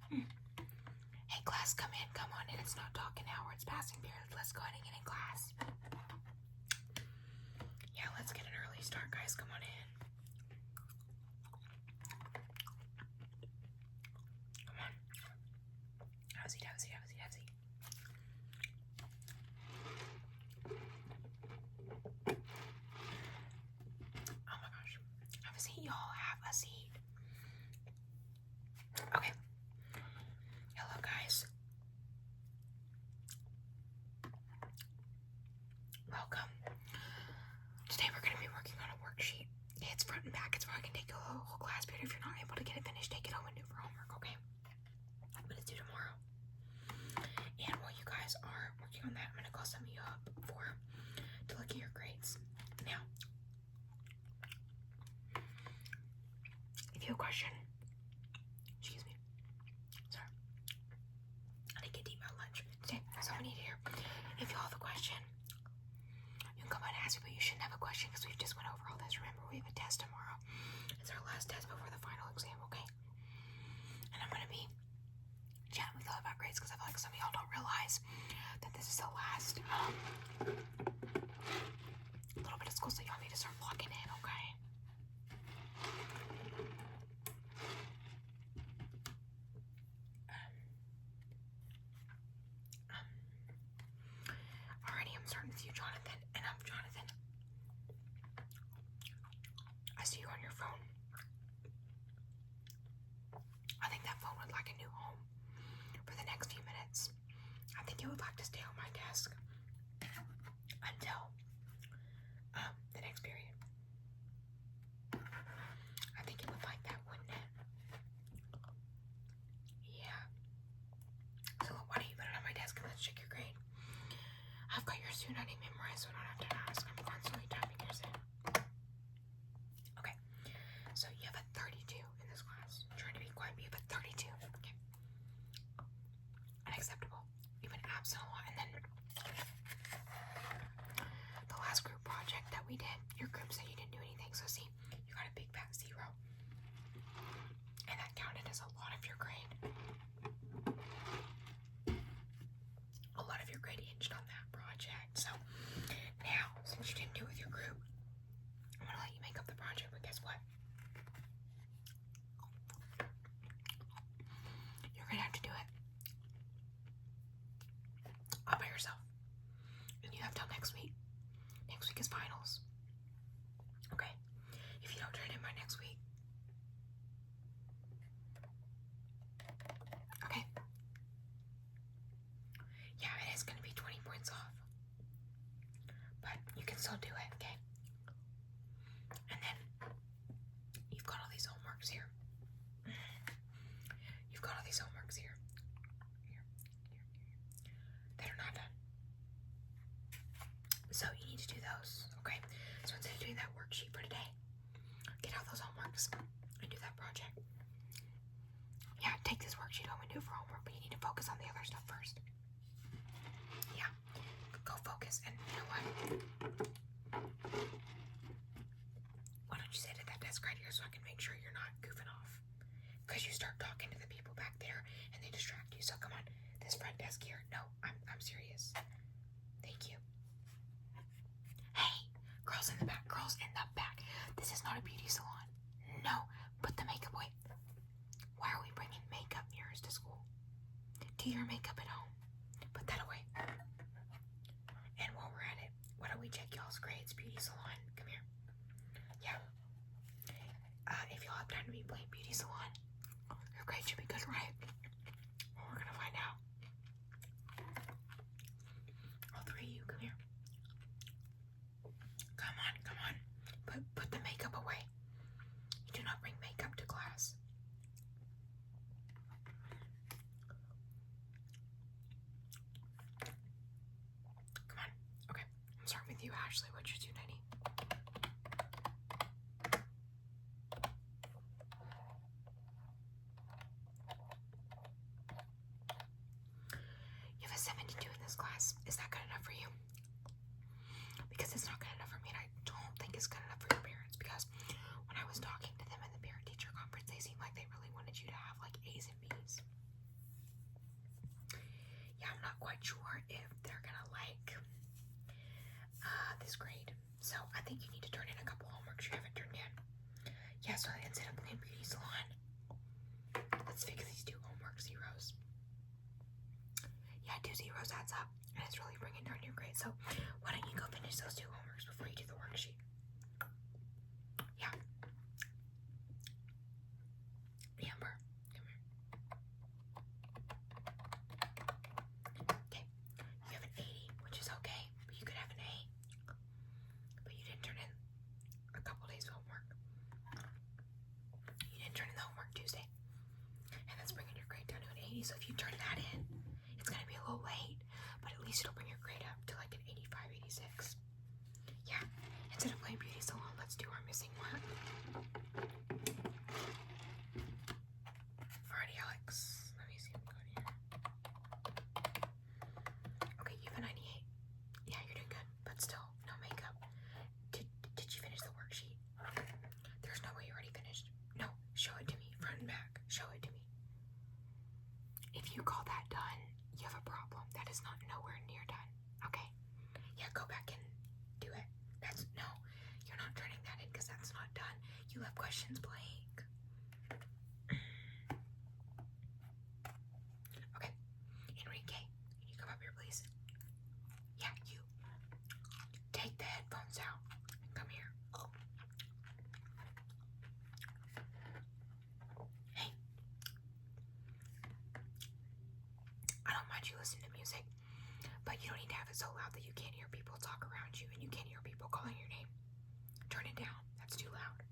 Hey class, come in, come on in. It's not talking hour, it's passing period. Let's go ahead and get in class. Yeah, let's get an early start, guys. Come on in. Come on. Have a seat, have a seat, have a seat, have a seat. Oh my gosh. Have a seat, y'all. Have a seat. Okay. Hello, guys. Welcome. Today we're going to be working on a worksheet. It's front and back. It's probably going to take a whole class period. If you're not able to get it finished, take it home and do it for homework, okay? But it's due tomorrow. And while you guys are working on that, I'm going to call some of you up to look at your grades. Now, if you have a question, excuse me, sorry, I didn't get to eat my lunch today, so I need to hear. If you all have a question, you can come on and ask me, but you shouldn't have a question because we've just went over all this. Remember, we have a test tomorrow. It's our last test before the final exam, okay? And I'm going to be chatting with y'all about grades because I feel like some of y'all don't realize that this is the last little bit of school, so y'all need to start locking in, okay? Alrighty, I'm starting with you, Jonathan, and I'm Jonathan. I see you on your phone. I think that phone would like a new home for the next few minutes. I think it would like to stay on my desk until the next period. I think it would like that, wouldn't it? Yeah. So why don't you put it on my desk and let's check your grade. I've got your student ID memorized, so I don't have to ask. I'm constantly typing yours in. Okay. So you have a 32 in this class. I'm trying to be quiet, but you have a 32. Okay. Unacceptable. You've been absent a lot. And then the last group project that we did, your group said you didn't do anything. So see, you got a big fat 0. And that counted as a lot of your grade. A lot of your grade hinged on that project. So now, since you didn't do it with your group, I'm gonna let you make up the project, but guess what? You're gonna have to do it all by yourself. And you have till next week. Next week is finals. Okay? If you don't turn it in by next week. Okay? Yeah, it is gonna be 20 points off. But you can still do it, okay? And then you've got all these homeworks here. You've got all these homeworks here. That are not done. So you need to do those, okay? So instead of doing that worksheet for today, get out those homeworks and do that project. Yeah, take this worksheet home and do it for homework, but you need to focus on the other stuff first. Yeah, go focus. And you know what? Why don't you sit at that desk right here so I can make sure you're not goofing off? Because you start talking to the people back there and they distract you. So come on, this front desk here. No, I'm serious. Thank you. Hey, girls in the back, girls in the back. This is not a beauty salon. No, put the makeup away. Why are we bringing makeup mirrors to school? Do your makeup at home. Put that away. And while we're at it, why don't we check y'all's grades? Beauty salon, come here. Yeah. If y'all have time to be playing beauty salon, your grades should be good, right? Well, we're gonna find out. All 3 of you, come here. Come on, come on. Put the makeup away. You do not bring makeup to class. Come on. Okay. I'm starting with you, Ashley. What's your student ID? You have a 72 in this class. Is that good enough for you? Because it's not good enough for me, and I don't think it's good enough for your parents, because when I was talking to them in the parent-teacher conference, they seemed like they really wanted you to have like A's and B's. not sure if they're gonna like this grade. So I think you need to turn in a couple homeworks you haven't turned in. Yeah, so instead of playing beauty salon, let's fix these 2 homework zeros. Yeah, 2 zeros adds up, and it's really bringing down your grade. So why don't you go finish those 2 homeworks before you do the worksheet? Yeah. Amber, come here. Okay, you have an 80, which is okay, but you could have an A. But you didn't turn in a couple days of homework. You didn't turn in the homework Tuesday. And that's bringing your grade down to an 80. So if you turn that in, it's going to be a little late, but at least it'll bring your grade up to like an 85, 86. Yeah, instead of playing beauty salon, let's do our missing one. Alrighty, Alex. Let me see if I'm going here. Okay, you have a 98. Yeah, you're doing good, but still, no makeup. Did you finish the worksheet? There's no way you already finished. No, show it to me, front and back. Show it to me. If you call that done, you have a problem. That is not nowhere near done. Okay? Yeah, go back and do it. No, you're not turning that in because that's not done. You left questions blank. Okay, Enrique, can you come up here, please? Yeah, you. Take the headphones out and come here. Hey. I don't mind you listening to music, but you don't need to have it so loud that you can't hear people talk around you and you can't hear people calling your name. Turn it down. That's too loud.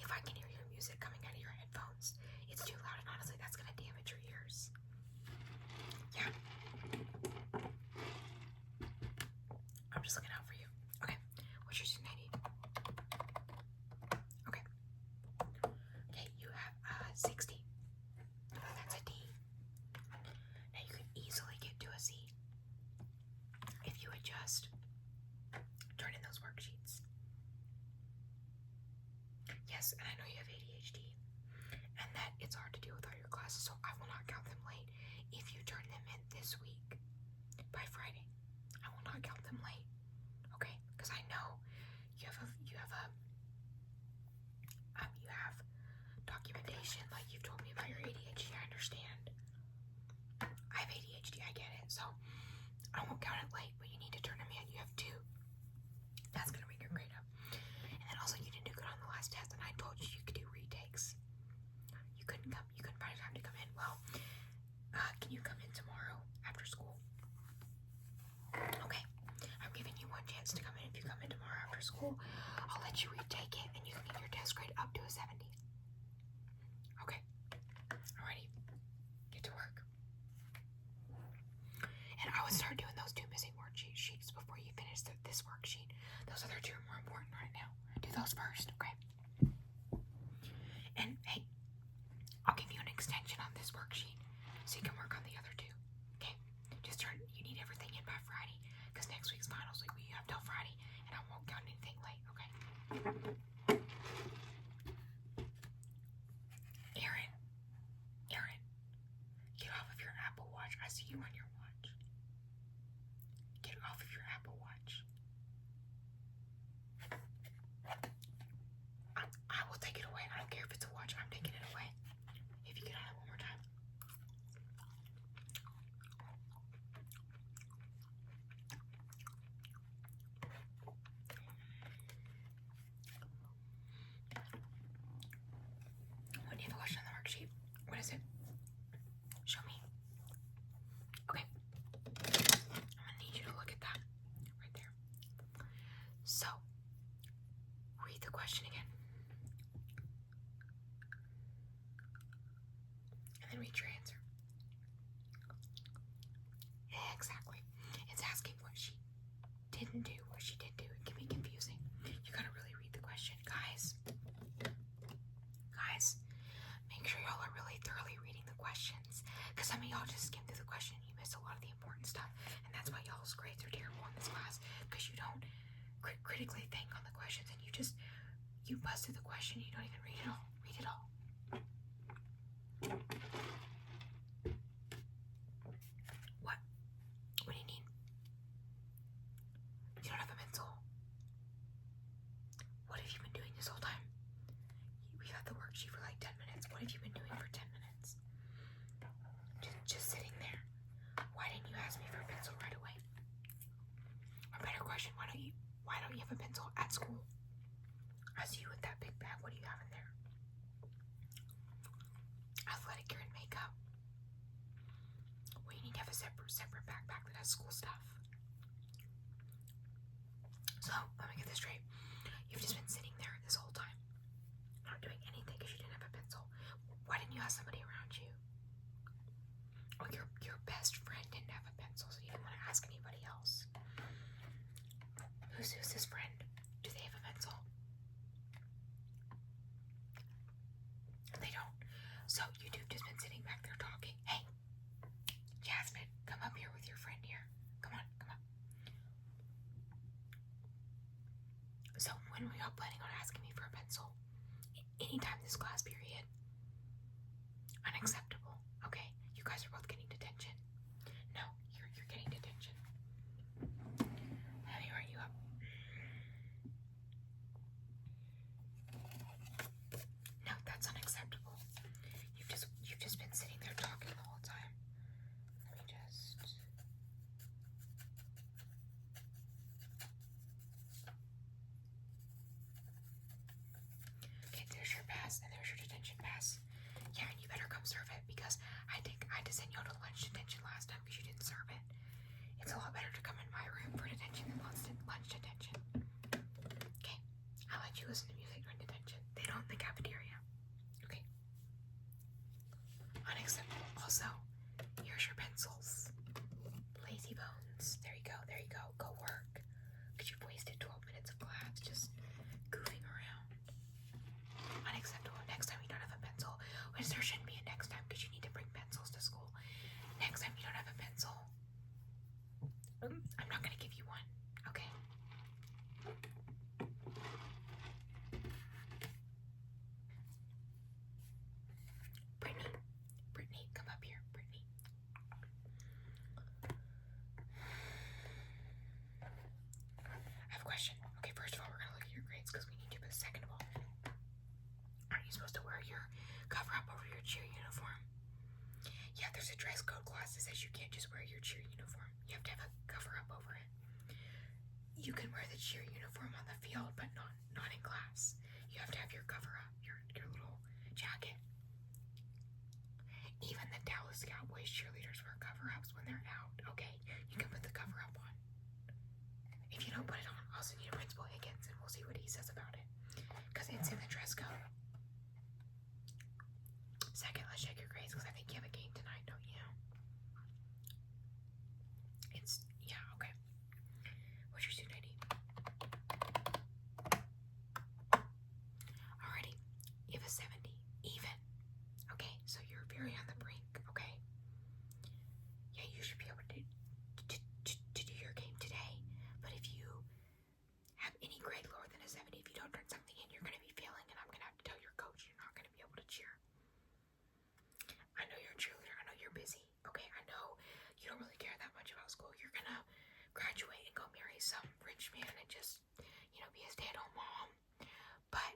If I can hear your music coming out of your headphones, it's too loud, and honestly, that's going to damage your ears. Yeah. I'm just looking out for you. Okay. What's your student ID? Okay. Okay, you have 60. That's a D. Now you can easily get to a C if you would just turn in those worksheets. Yes, and I know you have ADHD and that it's hard to deal with all your classes, so I will not count them late if you turn them in this week by Friday. I will not count them late, okay? Because I know you have documentation, like you've told me about your ADHD. I understand. I have ADHD. I get it. So I won't count it late, but you need to turn them in. You have 2. That's gonna bring your grade up. And then also, you didn't do good on the last test, and I told you you could do retakes. You couldn't come. You couldn't find time to come in. Well, can you come in tomorrow after school? Okay. I'm giving you 1 chance to come in. If you come in tomorrow after school, I'll let you retake it, and you can get your test grade up to a 70. Okay. Alrighty. Get to work. And I would start doing those 2 missing worksheets before you finish this worksheet. Those other 2 are more important right now. Do those first, okay? And hey, I'll give you an extension on this worksheet so you can work on the other 2. Okay? Just you need everything in by Friday because next week's finals week. You have till Friday, and I won't count anything late, okay? Aaron, get off of your Apple Watch. I see you on your watch. Get off of your Apple Watch. I will take it away. I don't care if it's a watch. I'm taking it away. If you get on it one more time. What do you have a question on the worksheet? What is it? Show me. Okay. I'm gonna need you to look at that right there. So, read the question again. And then read your answer. Exactly. It's asking what she didn't do, what she did do. It can be confusing. You gotta really read the question. Guys, make sure y'all are really thoroughly reading the questions. Because some of y'all just skim through the question and you miss a lot of the important stuff. And that's why y'all's grades are terrible in this class. Because you don't critically think on the questions and you buzz through the question, you don't even read it all. Read it all. worksheet for like 10 minutes. What have you been doing for 10 minutes? Just sitting there. Why didn't you ask me for a pencil right away? Or better question, why don't you have a pencil at school? I see you with that big bag. What do you have in there? Athletic gear and makeup. Well, you need to have a separate backpack that has school stuff. So, let me get this straight. You've just been sitting there this whole time, not doing anything because you didn't have a pencil. Why didn't you have somebody around you? Or your best friend didn't have a pencil, so you didn't want to ask anybody else. Who's this friend? Do they have a pencil? They don't. So you've just been sitting back there talking. Hey, Jasmine, come up here with your friend here. Come on, come on. So when were y'all planning on asking me for a pencil? Anytime this class period. Unacceptable. Okay, you guys are both getting detention. No, you're getting detention. Let me write you up. No, that's unacceptable. You've just been sitting there talking the whole time. Let me just. Okay, there's your pass and there's your detention pass. Yeah, and you better come serve it because I think I had to send you to lunch detention last time because you didn't serve it. It's a lot better to come in my room for detention than lunch detention. Okay, I'll let you listen to music during detention. They don't in the cafeteria. Okay. Unacceptable. Also, here's your pencils. Lazy bones. There you go. There you go. Go work. Because you've wasted 12 minutes of class just goofing around. Unacceptable. Next time you don't have a pencil, which there shouldn't be a next time because you need to bring pencils to school. Next time you don't have a pencil, I'm not going to give you one. Okay? Brittany, come up here. Brittany. I have a question. Okay, first of all, we're going to look at your grades because we need to, but second of all, aren't you supposed to wear your cover up over your cheer uniform? Yeah, there's a dress code class that says you can't just wear your cheer uniform. You have to have a cover up over it. You can wear the cheer uniform on the field, but not in class. You have to have your cover up, your little jacket. Even the Dallas Cowboys cheerleaders wear cover-ups when they're out, okay? You can put the cover-up on. If you don't put it on, I'll send you to Principal Higgins and we'll see what he says about it. Because it's in the dress code. Second, let's check your grades because I think you have a game tonight, don't you? Yeah, okay. What's your student ID? Alrighty. You have a 70. Even. Okay, so you're very on the brink, okay? Yeah, you should be able to do your game today. But if you have any grade lower than a 70, if you don't turn something in, you're going to be failing, and I'm going to have to tell your coach you're not going to be able to cheer. I know you're a cheerleader. I know you're busy. Okay, I know you don't really care that much about school. You're going to graduate and go marry some rich man and just, be a stay-at-home mom. But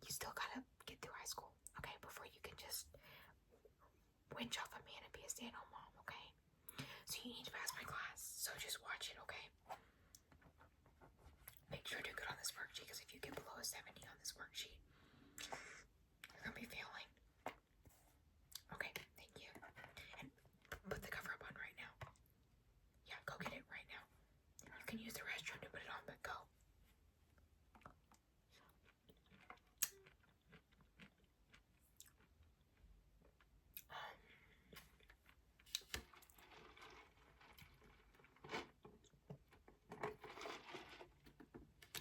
you still got to get through high school, okay, before you can just winch off a man and be a stay-at-home mom, okay? So you need to pass my class, so just watch it, okay? Make sure to do good on this worksheet, because if you get below a 70 on this worksheet, you're going to be failing. Okay, thank you. And put the cover up on right now. Yeah, go get it right now. You can use the restroom to put it on, but go.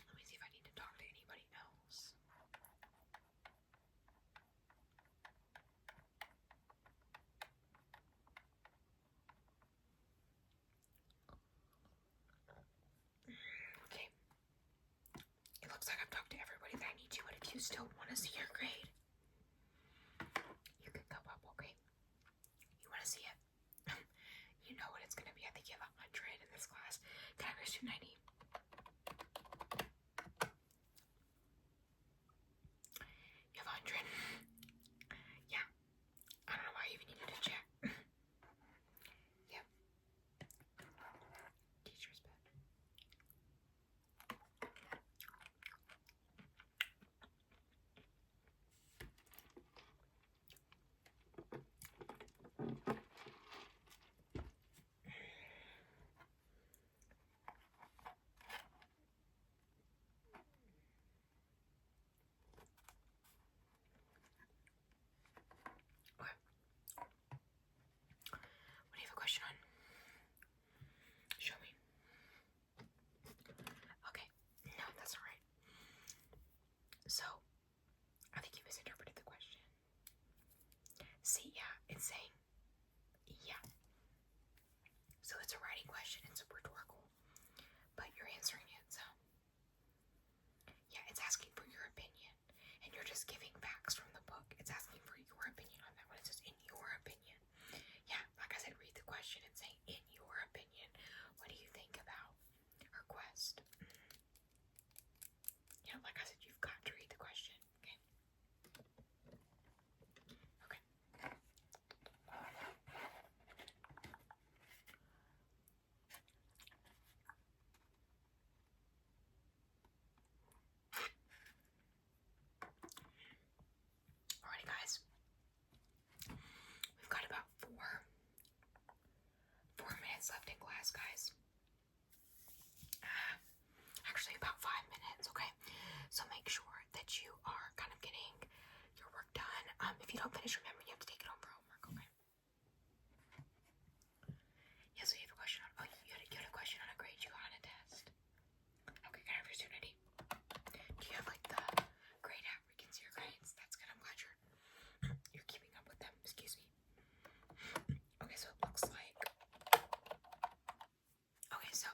Let me see if I need to talk to anybody else. Okay. It looks like I've talked to everybody that I need to, but if you still want to see your grade, you can come up, okay? You want to see it? You know what it's going to be. I think you have 100 in this class. Can I have your student ID? saying, yeah. So it's a writing question, it's a rhetorical, but you're answering it, so. Yeah, it's asking for your opinion, and you're just giving facts from the book. It's asking for your opinion on that one. It says, in your opinion. Yeah, like I said, read the question and say, in your opinion, what do you think about her quest? Yeah, like I said, you've got to read the question, okay? Okay. Alrighty, guys. We've got about 4 minutes left in class, guys. Actually, about 5 minutes, okay? So make sure that you are kind of getting your work done. If you don't finish, remember you have to take it home for homework, okay? Yeah, so you have a question on, you had a question on a grade you got on a test. Okay, can I have your student ID? Do you have like the grade app where you can see your grades? That's good, I'm glad you're keeping up with them, excuse me. Okay, so it looks like, okay, so,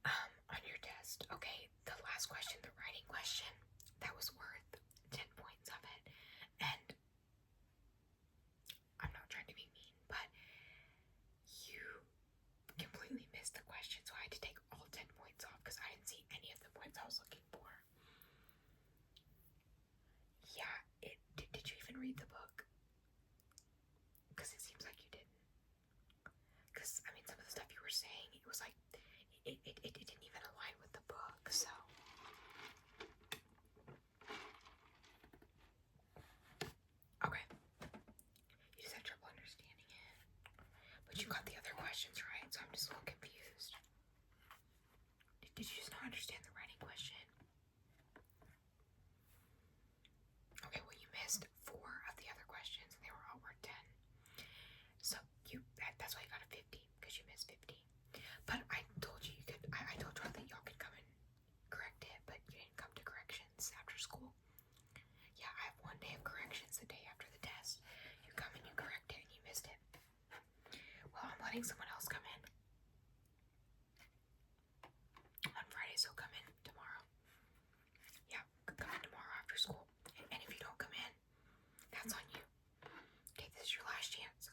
on your test, okay, the last question, the writing question, that was worth 10 points of it, and I'm not trying to be mean, but you completely missed the question, so I had to take all 10 points off because I didn't see any of the points I was looking for. Yeah, did you even read the book? Because it seems like you didn't. Because, I mean, some of the stuff you were saying, it was like, it didn't even align with the book, so. Okay. You just had trouble understanding it. But you got the other questions right, so I'm just a little confused. Did you just not understand the writing question? Okay, well, you missed 4 of the other questions, and they were all worth 10. So that's why you got a 50, because you missed 50. But I told you could, I told y'all that y'all could come and correct it, but you didn't come to corrections after school. Yeah, I have 1 day of corrections the day after the test. You come and you correct it, and you missed it. Well, I'm letting someone else come in on Friday, so come in tomorrow. Yeah, come in tomorrow after school. And if you don't come in, that's on you. Okay, this is your last chance.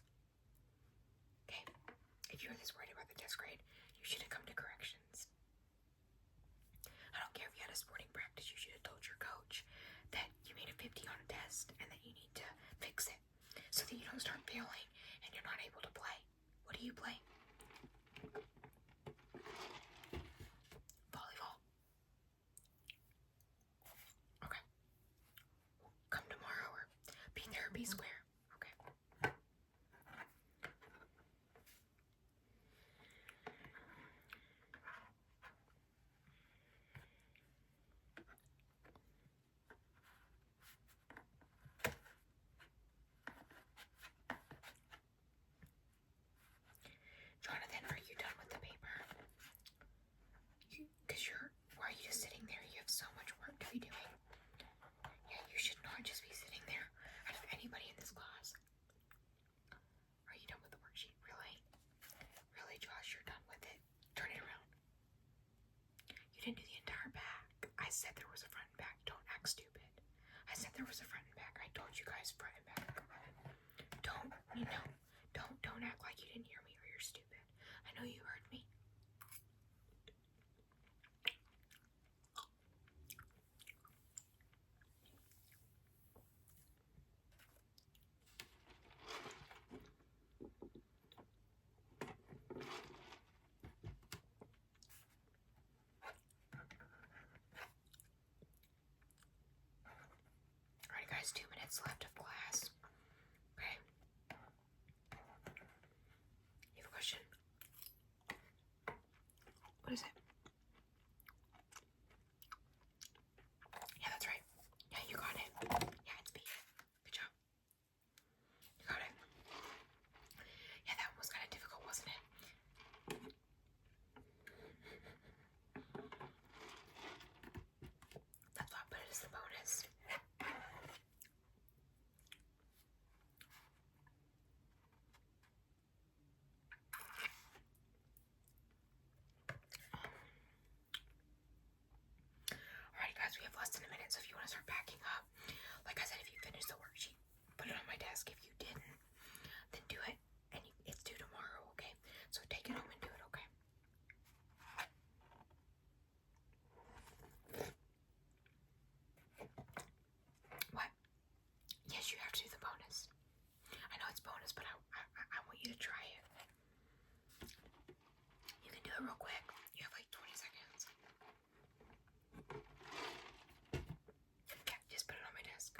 Okay, if you're this worried about the test grade, you should have come to corrections. I don't care if you had a sporting practice, you should have told your coach that you made a 50 on a test and that you need to fix it so that you don't start failing and you're not able to play. What do you play? Volleyball. Okay. Well, come tomorrow or be there or be square. Okay. Jonathan, are you done with the paper? Why are you just sitting there? You have so much work to be doing. Yeah, you should not just be sitting there out of anybody in this class. Are you done with the worksheet? Really? Really, Josh, you're done with it? Turn it around. You didn't do the entire back. I said there was a front and back. Don't act stupid. I said there was a front and back. I told you guys front and back. Don't act like you didn't hear me or you're stupid. I know you heard me. Alright guys, 2 minutes left of class. Okay. You have a question? What is it? Yeah, that's right. Yeah, you got it. Yeah, it's B. Good job. You got it. Yeah, that one was kind of difficult, wasn't it? That's why I put it as the bonus. less than a minute, so if you want to start packing up, like I said, if you finish the worksheet, put it on my desk. If you didn't, then do it, and it's due tomorrow, okay? So take it home and do it, okay? What? Yes, you have to do the bonus. I know it's bonus, but I want you to try it. You can do it real quick. You have like 20 seconds. Okay, just put it on my desk.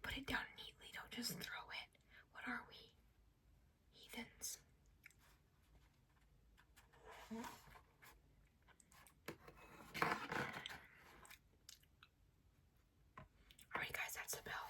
Put it down neatly. Don't just throw it. What are we? Heathens. Alright guys, that's the bell.